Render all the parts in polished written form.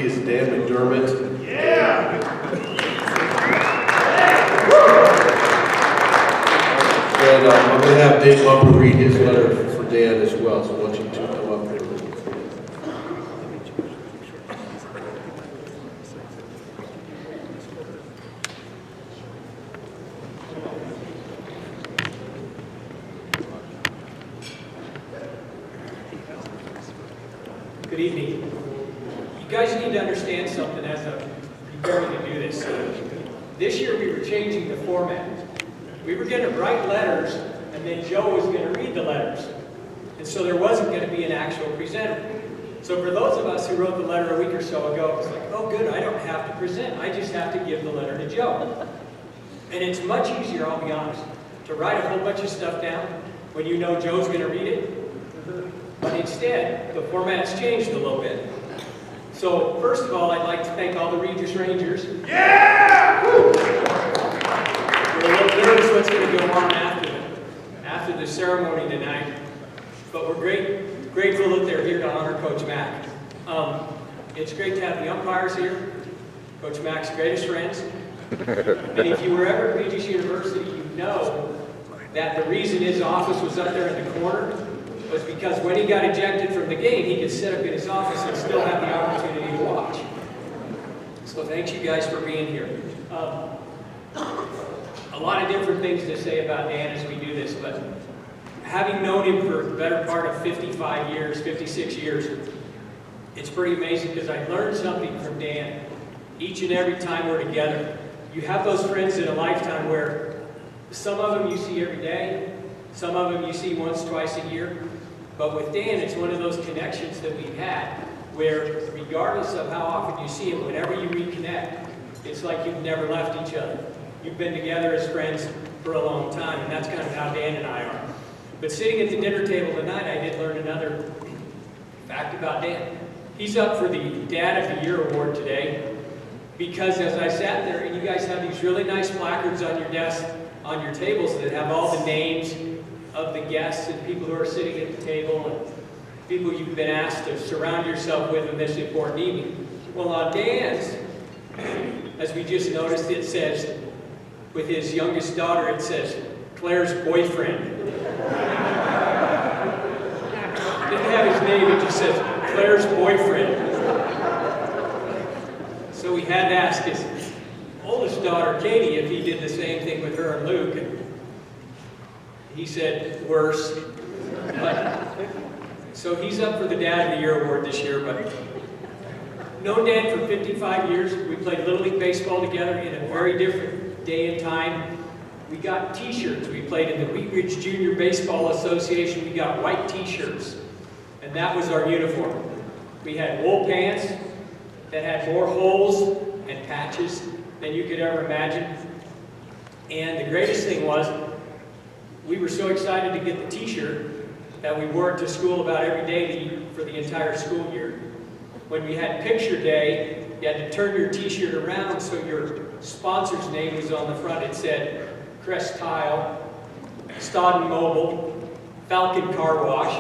is Dan McDermott. Yeah! And I'm going to have Dave Lumper read his letter for Dan as well, so I want you to come up here. Good evening. You guys need to understand something as I'm preparing to do this. This year we were changing the format. We were going to write letters, and then Joe was going to read the letters. And so there wasn't going to be an actual presenter. So for those of us who wrote the letter a week or so ago, it was like, oh good, I don't have to present. I just have to give the letter to Joe. And it's much easier, I'll be honest, to write a whole bunch of stuff down when you know Joe's going to read it. But instead, the format's changed a little bit. So first of all, I'd like to thank all the Regis Rangers. Yeah! We're a little nervous what's going to go on after the ceremony tonight, but we're grateful that they're here to honor Coach Mack. It's great to have the umpires here, Coach Mack's greatest friends. And if you were ever at Regis University, you know that the reason his office was up there in the corner was because when he got ejected from the game, he could sit up in his office and still have the opportunity to watch. So thanks you guys for being here. A lot of different things to say about Dan as we do this, but having known him for the better part of 55 years, 56 years, it's pretty amazing because I learned something from Dan each and every time we're together. You have those friends in a lifetime where some of them you see every day, some of them you see once, twice a year. But with Dan, it's one of those connections that we've had where regardless of how often you see him, whenever you reconnect, it's like you've never left each other. You've been together as friends for a long time, and that's kind of how Dan and I are. But sitting at the dinner table tonight, I did learn another fact about Dan. He's up for the Dad of the Year award today because as I sat there, and you guys have these really nice placards on your desk, on your tables that have all the names of the guests and people who are sitting at the table and people you've been asked to surround yourself with in this important evening. Well, on Dan's, as we just noticed, it says, with his youngest daughter, it says, Claire's boyfriend. It didn't have his name, it just says, Claire's boyfriend. So we had to ask his oldest daughter, Katie, if he did the same thing with her and Luke. And he said, worse. So he's up for the Dad of the Year award this year, but known Dan for 55 years. We played Little League Baseball together in a very different day and time. We got t-shirts. We played in the Wheat Ridge Junior Baseball Association. We got white t-shirts, and that was our uniform. We had wool pants that had more holes and patches than you could ever imagine. And the greatest thing was, we were so excited to get the t-shirt that we wore it to school about every day for the entire school year. When we had picture day, you had to turn your t-shirt around so your sponsor's name was on the front. It said Crest Tile, Stodden Mobile, Falcon Car Wash,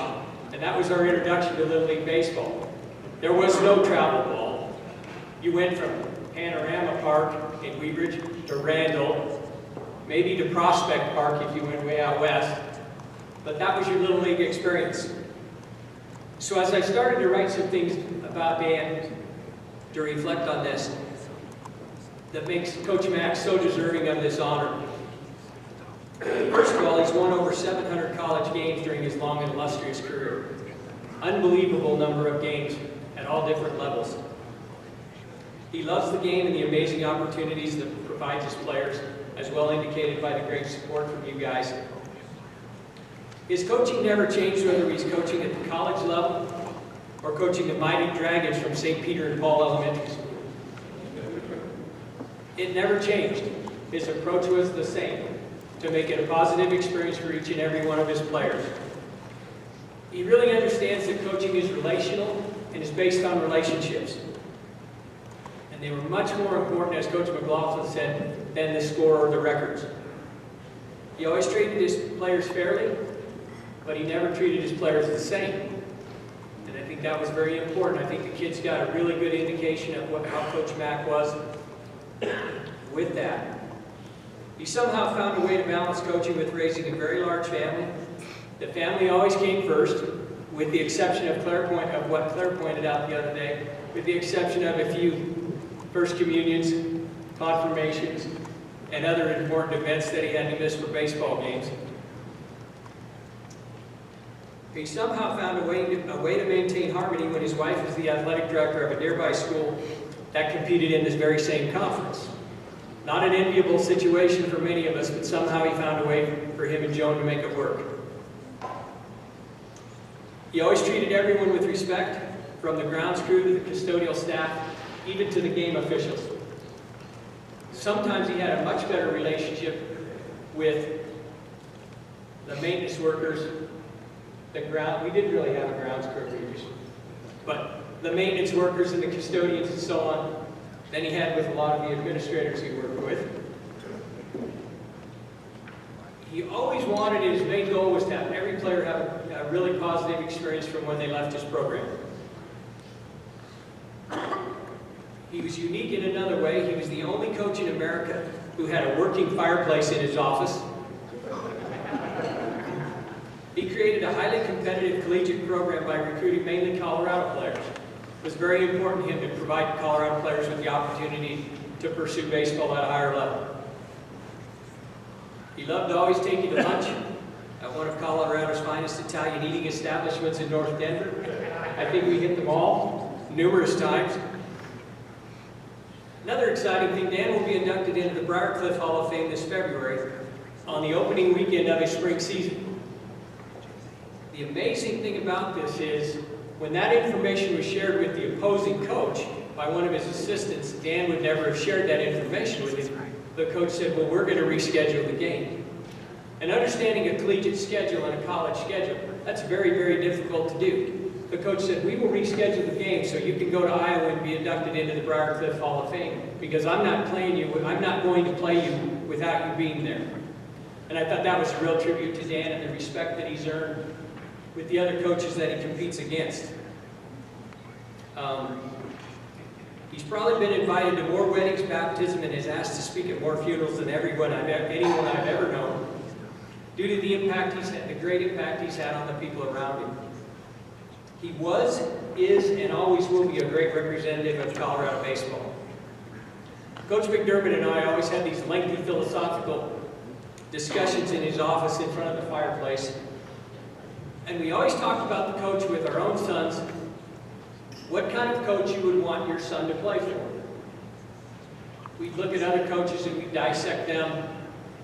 and that was our introduction to Little League Baseball. There was no travel ball. You went from Panorama Park in Wheat Ridge to Randall, maybe to Prospect Park if you went way out west, but that was your Little League experience. So as I started to write some things about Dan to reflect on this, that makes Coach Mack so deserving of this honor. First of all, he's won over 700 college games during his long and illustrious career. Unbelievable number of games at all different levels. He loves the game and the amazing opportunities that it provides his players, as well indicated by the great support from you guys. His coaching never changed, whether he's coaching at the college level or coaching the Mighty Dragons from St. Peter and Paul Elementary School. It never changed. His approach was the same, to make it a positive experience for each and every one of his players. He really understands that coaching is relational and is based on relationships. And they were much more important, as Coach McLaughlin said, than the score or the records. He always treated his players fairly, but he never treated his players the same. And I think that was very important. I think the kids got a really good indication of how Coach Mack was with that. He somehow found a way to balance coaching with raising a very large family. The family always came first, with the exception of what Claire pointed out the other day, with the exception of a few first communions, confirmations, and other important events that he had to miss for baseball games. He somehow found a way to maintain harmony when his wife was the athletic director of a nearby school that competed in this very same conference. Not an enviable situation for many of us, but somehow he found a way for him and Joan to make it work. He always treated everyone with respect, from the grounds crew to the custodial staff, even to the game officials. Sometimes he had a much better relationship with the maintenance workers, we didn't really have a grounds crew, but the maintenance workers and the custodians and so on, than he had with a lot of the administrators he worked with. He always wanted, his main goal was to have every player have a really positive experience from when they left his program. He was unique in another way. He was the only coach in America who had a working fireplace in his office. He created a highly competitive collegiate program by recruiting mainly Colorado players. It was very important to him to provide Colorado players with the opportunity to pursue baseball at a higher level. He loved to always take you to lunch at one of Colorado's finest Italian eating establishments in North Denver. I think we hit them all numerous times. Another exciting thing, Dan will be inducted into the Briarcliff Hall of Fame this February on the opening weekend of his spring season. The amazing thing about this is, when that information was shared with the opposing coach by one of his assistants, Dan would never have shared that information with him. The coach said, well, we're going to reschedule the game. And understanding a collegiate schedule and a college schedule, that's very, very difficult to do. The coach said, we will reschedule the game so you can go to Iowa and be inducted into the Briarcliff Hall of Fame, because I'm not going to play you without you being there. And I thought that was a real tribute to Dan and the respect that he's earned with the other coaches that he competes against. He's probably been invited to more weddings, baptism, and is asked to speak at more funerals than anyone I've ever known, due to the impact he's had, the great impact he's had on the people around him. He was, is, and always will be a great representative of Colorado baseball. Coach McDermott and I always had these lengthy philosophical discussions in his office in front of the fireplace. And we always talked about the coach with our own sons, what kind of coach you would want your son to play for. We'd look at other coaches and we'd dissect them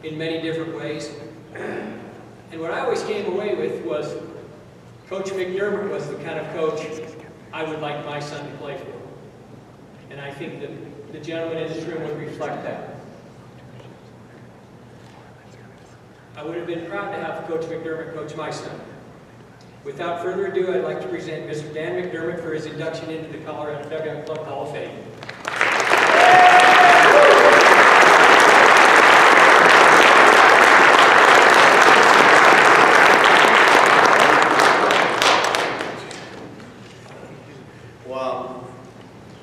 in many different ways. And what I always came away with was, Coach McDermott was the kind of coach I would like my son to play for. And I think that the gentleman in this room would reflect that. I would have been proud to have Coach McDermott coach my son. Without further ado, I'd like to present Mr. Dan McDermott for his induction into the Colorado Dugout Club Hall of Fame. Wow.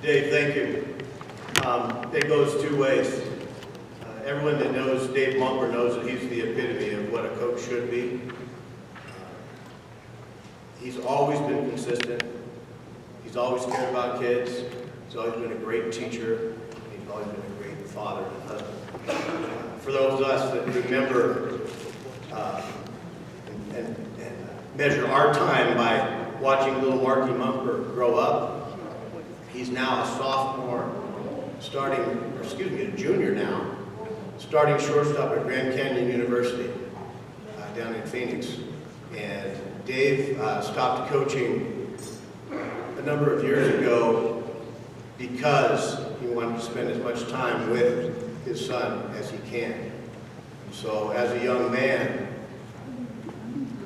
Dave, thank you. It goes two ways. Everyone that knows Dave Mumper knows that he's the epitome of what a coach should be. He's always been consistent. He's always cared about kids. He's always been a great teacher. He's always been a great father and husband. For those of us that remember and measure our time by watching little Marky Mumper grow up, he's now a sophomore, a junior now, starting shortstop at Grand Canyon University down in Phoenix. And Dave stopped coaching a number of years ago because he wanted to spend as much time with his son as he can. So as a young man,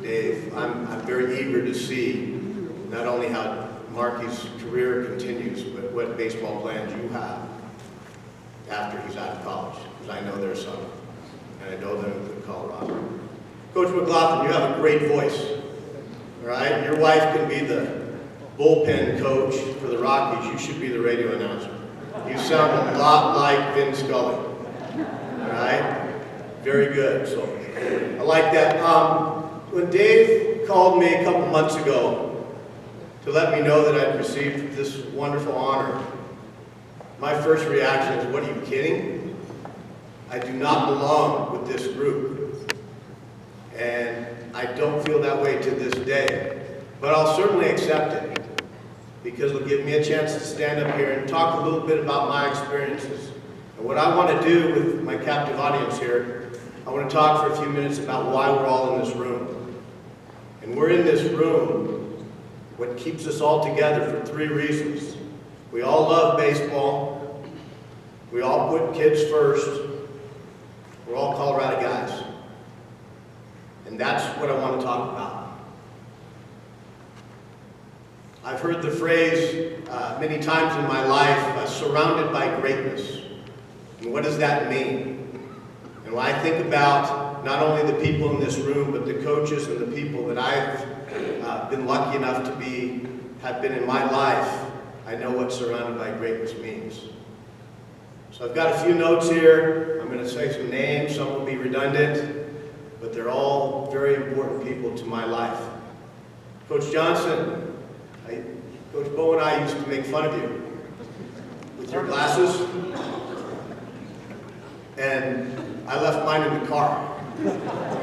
Dave, I'm very eager to see not only how Marky's career continues, but what baseball plans you have after he's out of college, because I know there's some, and I know them in Colorado. Coach McLaughlin, you have a great voice. All right, your wife can be the bullpen coach for the Rockies, you should be the radio announcer. You sound a lot like Vin Scully. All right? Very good. So I like that. When Dave called me a couple months ago to let me know that I'd received this wonderful honor, my first reaction is, what are you kidding? I do not belong with this group. And I don't feel that way to this day. But I'll certainly accept it, because it'll give me a chance to stand up here and talk a little bit about my experiences. And what I want to do with my captive audience here, I want to talk for a few minutes about why we're all in this room. And we're in this room, what keeps us all together, for 3 reasons. We all love baseball. We all put kids first. We're all Colorado guys. And that's what I want to talk about. I've heard the phrase many times in my life, surrounded by greatness. And what does that mean? And when I think about not only the people in this room, but the coaches and the people that I've been lucky enough to have been in my life, I know what surrounded by greatness means. So I've got a few notes here. I'm going to say some names. Some will be redundant, but they're all very important people to my life. Coach Johnson, Coach Bo and I used to make fun of you with your glasses, and I left mine in the car.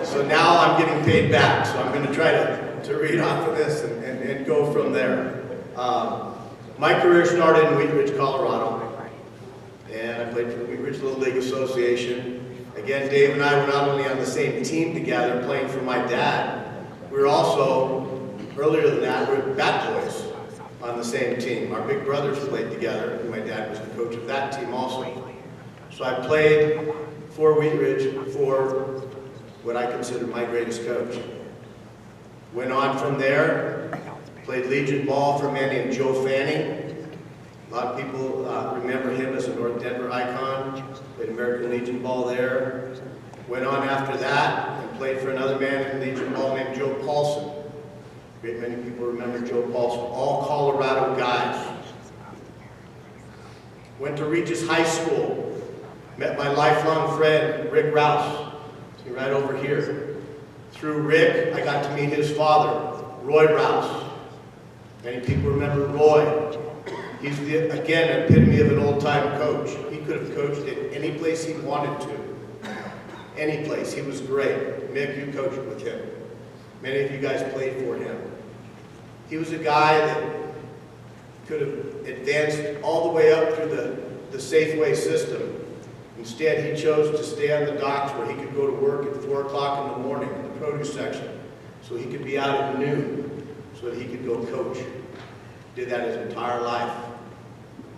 So now I'm getting paid back, so I'm going to try to read off of this and go from there. My career started in Wheat Ridge, Colorado, and I played for the Wheat Ridge Little League Association. Again, Dave and I were not only on the same team together playing for my dad, we were also, earlier than that, we were bat boys on the same team. Our big brothers played together, and my dad was the coach of that team also. So I played for Wheat Ridge for what I consider my greatest coach. Went on from there, played Legion ball for a man named Joe Fanning. A lot of people remember him as a North Denver icon. Played American Legion ball there. Went on after that and played for another man in Legion ball named Joe Paulson. Great many people remember Joe Paulson. All Colorado guys. Went to Regis High School. Met my lifelong friend, Rick Rouse. See, right over here. Through Rick, I got to meet his father, Roy Rouse. Many people remember Roy. He's, again, an epitome of an old-time coach. He could have coached at any place he wanted to. Any place. He was great. Mick, you coached with him. Many of you guys played for him. He was a guy that could have advanced all the way up through the Safeway system. Instead, he chose to stay on the docks where he could go to work at 4 o'clock in the morning in the produce section, so he could be out at noon, so that he could go coach. Did that his entire life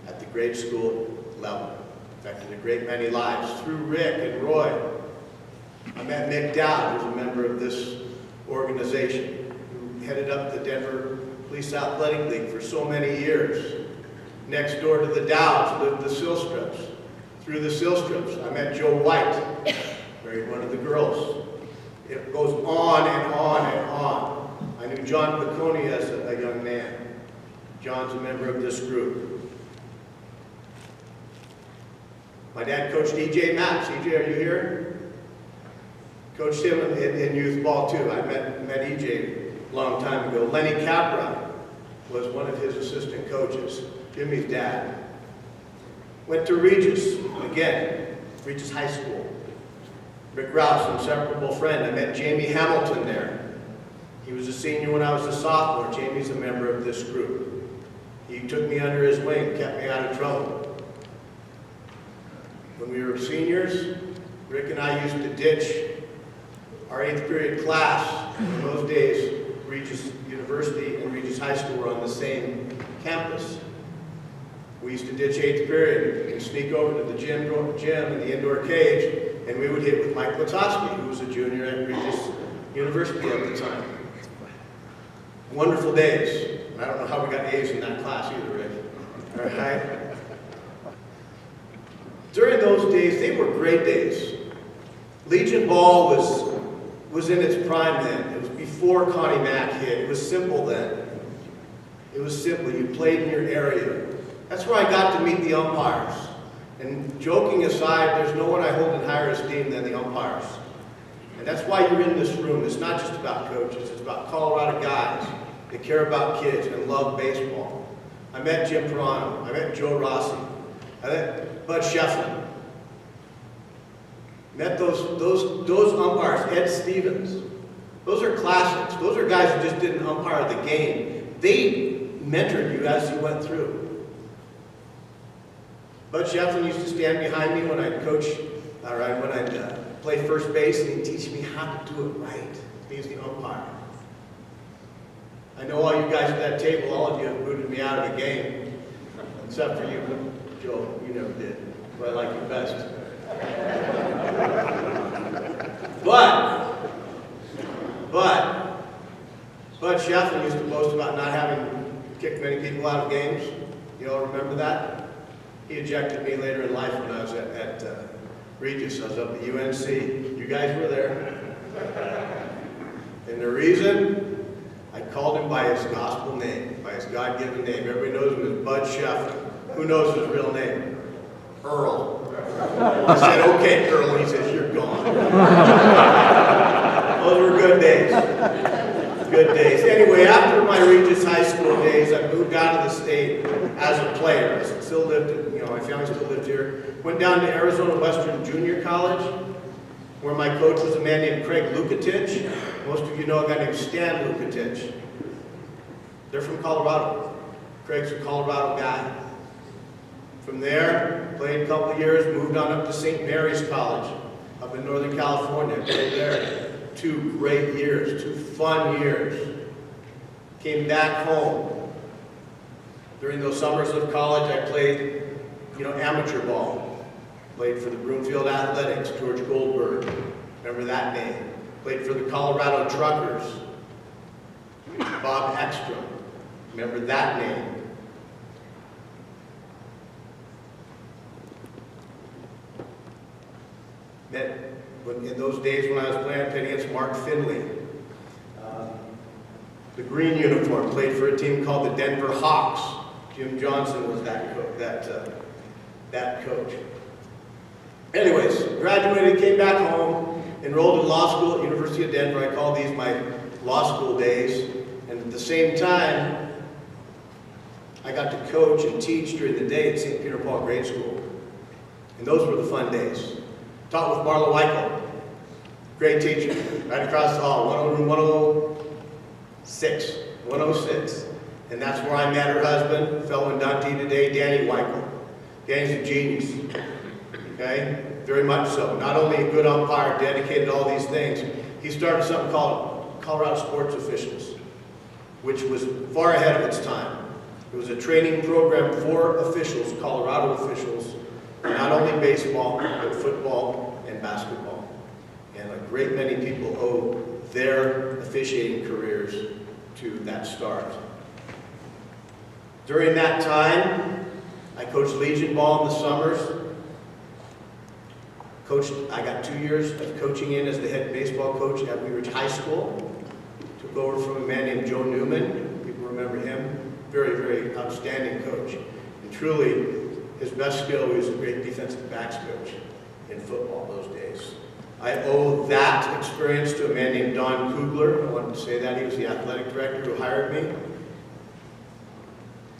at the grade school level. Affected a great many lives. Through Rick and Roy, I met Mick Dowd, who's a member of this organization, who headed up the Denver Police Athletic League for so many years. Next door to the Dowds lived the Silstrips. Through the Silstrips, I met Joe White, married one of the girls. It goes on and on and on. I knew John Piccone as a young man. John's a member of this group. My dad coached E.J. Matz. E.J., are you here? Coached him in youth ball too. I met E.J. a long time ago. Lenny Capra was one of his assistant coaches. Jimmy's dad. Went to Regis, again, Regis High School. Rick Rouse, inseparable friend. I met Jamie Hamilton there. He was a senior when I was a sophomore. Jamie's a member of this group. He took me under his wing, kept me out of trouble. When we were seniors, Rick and I used to ditch our 8th period class. In those days, Regis University and Regis High School were on the same campus. We used to ditch 8th period and sneak over to the gym in the indoor cage, and we would hit with Mike Latosky, who was a junior at Regis University at the time. Wonderful days. I don't know how we got A's in that class either, Rick. All right? During those days, they were great days. Legion ball was in its prime then. It was before Connie Mack hit. It was simple then. It was simple. You played in your area. That's where I got to meet the umpires. And joking aside, there's no one I hold in higher esteem than the umpires. And that's why you're in this room. It's not just about coaches. It's about Colorado guys that care about kids and love baseball. I met Jim Perano. I met Joe Rossi. I met Bud Shefflin. Met those umpires, Ed Stevens. Those are classics. Those are guys who just didn't umpire the game. They mentored you as you went through. Bud Shefflin used to stand behind me when I'd coach, when I'd play first base, and he'd teach me how to do it right. He was the umpire. I know all you guys at that table, all of you have booted me out of the game, except for you, Joe. You never did, but I like you best. But Bud Shefflin used to boast about not having kicked many people out of games. You all remember that? He ejected me later in life when I was at Regis. I was up at UNC. You guys were there. And the reason, I called him by his gospel name, by his God-given name. Everybody knows him as Bud Shefflin. Who knows his real name? Earl. I said, okay, Earl. He says, you're gone. Those were good days. Good days. Anyway, after my Regis High School days, I moved out of the state as a player. I still lived, my family still lived here. Went down to Arizona Western Junior College, where my coach was a man named Craig Lukatich. Most of you know a guy named Stan Lukatich. They're from Colorado. Craig's a Colorado guy. From there, played a couple of years, moved on up to St. Mary's College up in Northern California. Played there. 2 great years, 2 fun years. Came back home. During those summers of college, I played, amateur ball. Played for the Broomfield Athletics, George Goldberg. Remember that name. Played for the Colorado Truckers, Bob Ekstrom. Remember that name. In those days when I was playing, I played against Mark Finley. The green uniform, played for a team called the Denver Hawks. Jim Johnson was that coach. Anyways, graduated, came back home, enrolled in law school at University of Denver. I call these my law school days. And at the same time, I got to coach and teach during the day at St. Peter Paul Grade School. And those were the fun days. Taught with Marla Weichel, great teacher, right across the hall, room 106. And that's where I met her husband, fellow inductee today, Danny Weichel. Danny's a genius, okay? Very much so. Not only a good umpire, dedicated to all these things, he started something called Colorado Sports Officials, which was far ahead of its time. It was a training program for officials, Colorado officials, not only baseball, but football and basketball. And a great many people owe their officiating careers to that start. During that time, I coached Legion ball in the summers. I got 2 years of coaching in as the head baseball coach at Wheat Ridge High School. Took over from a man named Joe Newman. People remember him. Very, very outstanding coach. And truly, his best skill was a great defensive backs coach in football those days. I owe that experience to a man named Don Kugler. I wanted to say that. He was the athletic director who hired me.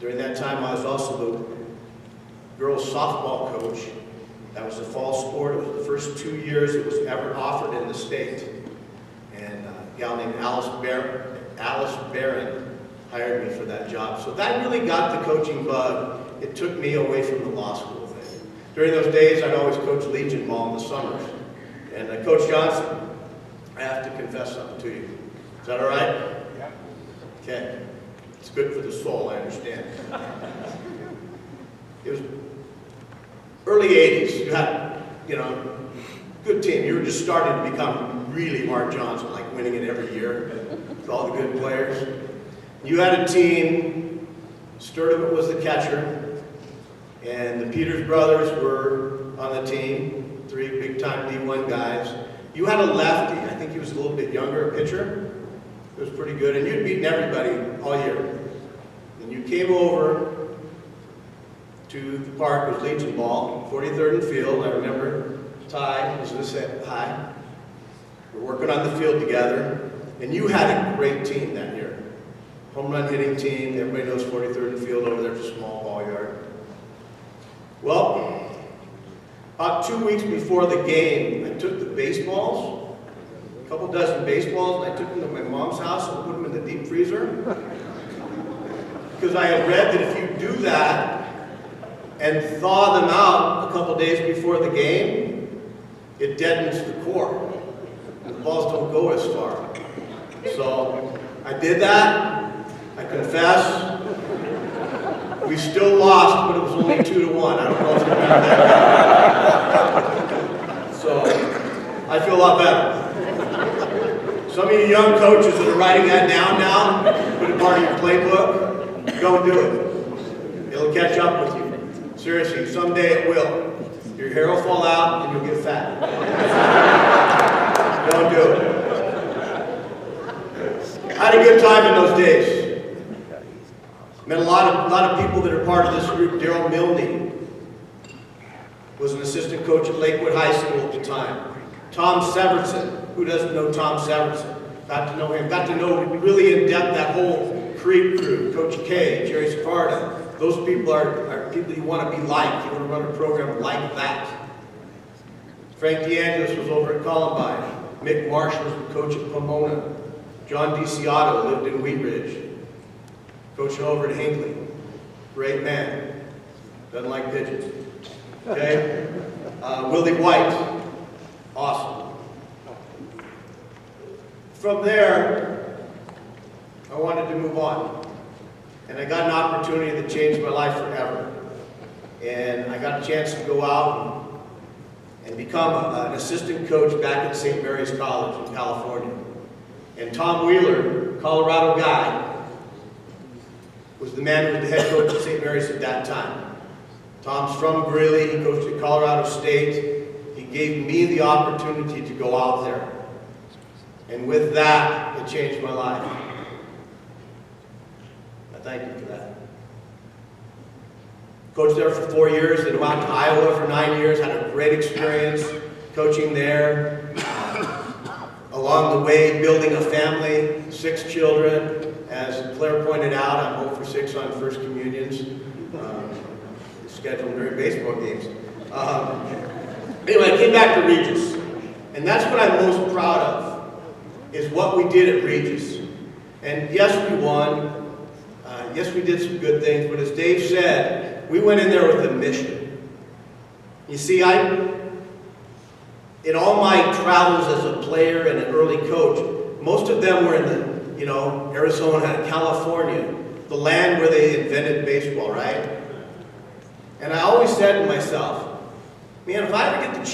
During that time, I was also the girls softball coach. That was a fall sport. It was the first 2 years it was ever offered in the state. And a gal named Alice Barron hired me for that job. So that really got the coaching bug. It took me away from the law school thing. During those days, I'd always coach Legion ball in the summers. And Coach Johnson, I have to confess something to you. Is that all right? Yeah. Okay. It's good for the soul, I understand. It was early 80s. You had, good team. You were just starting to become really Mark Johnson, like winning it every year with all the good players. You had a team. Sturdivant was the catcher, and the Peters brothers were on the team, 3 big-time D1 guys. You had a lefty. I think he was a little bit younger, a pitcher. It was pretty good, and you'd beaten everybody all year. when you came over to the park, it was Legion Ball, 43rd and Field. I remember Ty was this high. We're working on the field together, and you had a great team that year. Home run hitting team. Everybody knows 43rd and Field over there. It's a small ball yard. Well, about 2 weeks before the game, I took the baseballs, a couple dozen baseballs, and I took them to my mom's house and put them in the deep freezer. Because I had read that if you do that and thaw them out a couple days before the game, it deadens the core. The balls don't go as far. So I did that. I confess. We still lost, but it was only 2-1. I don't know if you remember that. So I feel a lot better. Some of you young coaches that are writing that down now, put it part of your playbook, go and do it. It'll catch up with you. Seriously, someday it will. Your hair will fall out and you'll get fat. Don't do it. I had a good time in those days. Met a lot of people that are part of this group. Daryl Milne was an assistant coach at Lakewood High School at the time. Tom Severson, who doesn't know Tom Severson? Got to know him. Got to know really in depth that whole Creek crew. Coach K, Jerry Sparta. Those people are people you want to be like. You want to run a program like that. Frank DeAngelis was over at Columbine. Mick Marsh was the coach at Pomona. John DiCiotto lived in Wheat Ridge. Coach over at Hinckley. Great man. Doesn't like pigeons. Okay? Willie White. Awesome. From there, I wanted to move on. And I got an opportunity that changed my life forever. And I got a chance to go out and become an assistant coach back at St. Mary's College in California. And Tom Wheeler, Colorado guy, was the man who was the head coach at St. Mary's at that time. Tom's from Greeley. He coached at Colorado State. He gave me the opportunity to go out there. And with that, it changed my life. I thank you for that. Coached there for 4 years, then went out to Iowa for 9 years, had a great experience coaching there. Along the way, building a family, 6 children. As Claire pointed out, I'm 0 for 6 on First Communions. Scheduled during baseball games. Anyway, I came back to Regis. And that's what I'm most proud of, is what we did at Regis. And yes, we won. Yes, we did some good things. But as Dave said, we went in there with a mission. You see, in all my travels as a player and an early coach, most of them were in the Arizona, California, the land where they invented baseball, right? And I always said to myself, man, if I ever get the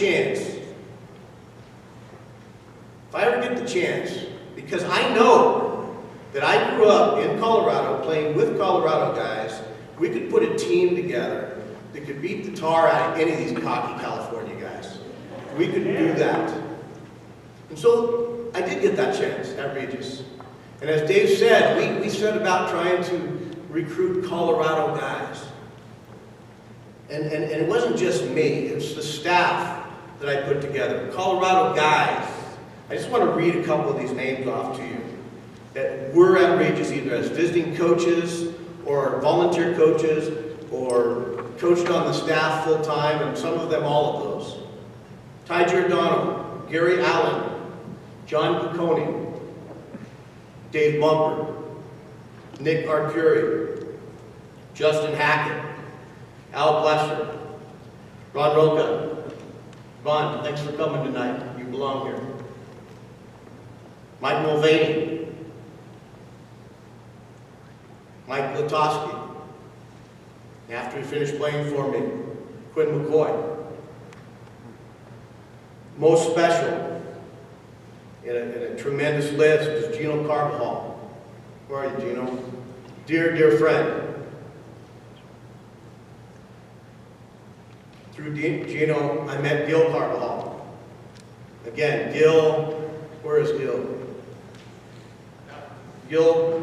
chance, because I know that I grew up in Colorado playing with Colorado guys, we could put a team together that could beat the tar out of any of these cocky California guys. We could do that. And so I did get that chance at Regis. And as Dave said, we set about trying to recruit Colorado guys. And it wasn't just me, it was the staff that I put together. Colorado guys. I just want to read a couple of these names off to you that were at Regis either as visiting coaches or volunteer coaches or coached on the staff full time, and some of them all of those. Ty Giordano, Gary Allen, John Piccone, Dave Bumper, Nick Arcuri, Justin Hackett, Al Blesser, Ron Roca. Ron, thanks for coming tonight. You belong here. Mike Mulvaney, Mike Latoski. After he finished playing for me, Quinn McCoy. Most special, in a tremendous list, is Gino Carbajal. Where are you, Gino? Dear, dear friend. Through Gino, I met Gil Carbajal. Again, Gil, where is Gil? Gil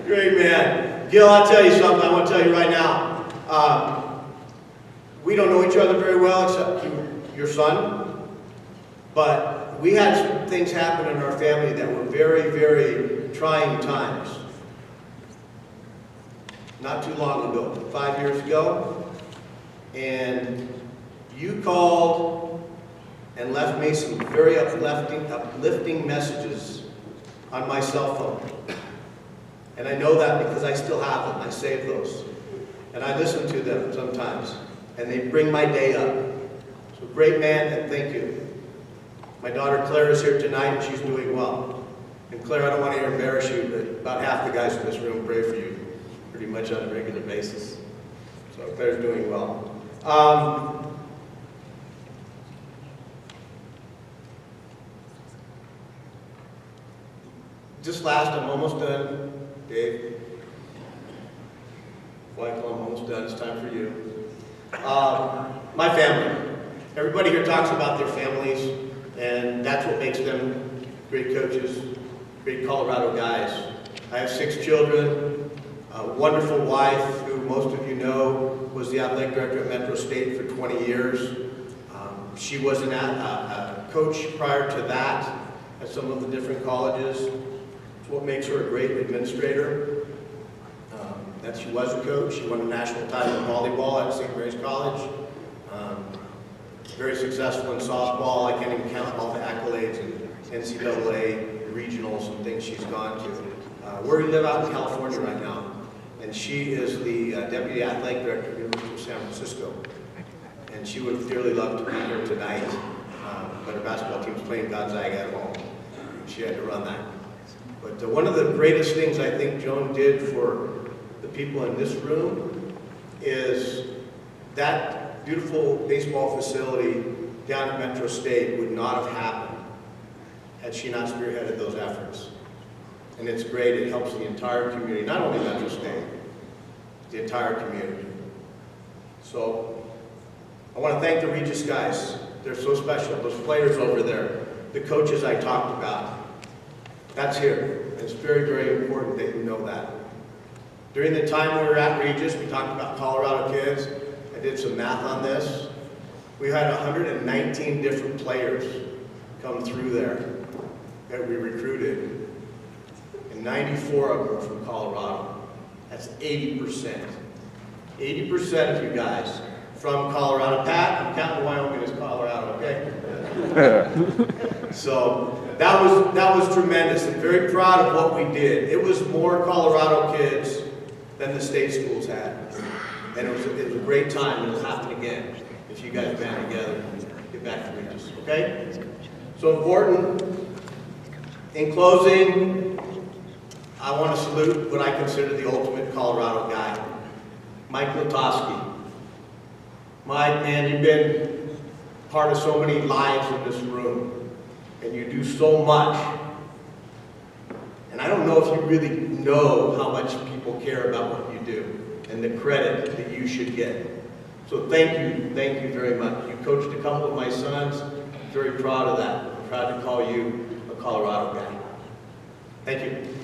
Great man. Gil, I'll tell you something. I want to tell you right now. We don't know each other very well, except your son. But we had some things happen in our family that were very, very trying times. Not too long ago, 5 years ago. And you called and left me some very uplifting messages on my cell phone. And I know that because I still have them. I save those. And I listen to them sometimes. And they bring my day up. So great man, and thank you. My daughter Claire is here tonight, and she's doing well. And Claire, I don't want to embarrass you, but about half the guys in this room pray for you pretty much on a regular basis. So Claire's doing well. Just last, I'm almost done, Dave. Michael, I'm almost done. It's time for you. My family. Everybody here talks about their families, and that's what makes them great coaches, great Colorado guys. I have 6 children, a wonderful wife who most of you know was the athletic director at Metro State for 20 years. She was a coach prior to that at some of the different colleges. It's what makes her a great administrator. That she was a coach. She won a national title in volleyball at St. Mary's College. Very successful in softball. I can't even count all the accolades in NCAA, regionals, and things she's gone to. We live out in California right now, and she is the Deputy Athletic Director at the University of San Francisco. And she would dearly love to be here tonight, but her basketball team's playing Gonzaga at home. She had to run that. But one of the greatest things I think Joan did for the people in this room is that beautiful baseball facility down at Metro State would not have happened had she not spearheaded those efforts. And it's great, it helps the entire community, not only Metro State, the entire community. So I want to thank the Regis guys. They're so special. Those players over there, the coaches I talked about, that's here. It's very, very important that you know that. During the time we were at Regis, we talked about Colorado kids. I did some math on this. We had 119 different players come through there that we recruited. And 94 of them were from Colorado. That's 80%. 80% of you guys from Colorado. Pat, I'm counting Wyoming as Colorado, okay? So that was tremendous, and very proud of what we did. It was more Colorado kids than the state schools had. And it was a great time, and it'll happen again if you guys band together and get back to Regis, okay? So important. In closing, I want to salute what I consider the ultimate Colorado guy, Mike Latoski. Mike, man, you've been part of so many lives in this room, and you do so much. And I don't know if you really know how much people care about what you do and the credit that you should get. So thank you very much. You coached a couple of my sons. I'm very proud of that. I'm proud to call you a Colorado guy. Thank you.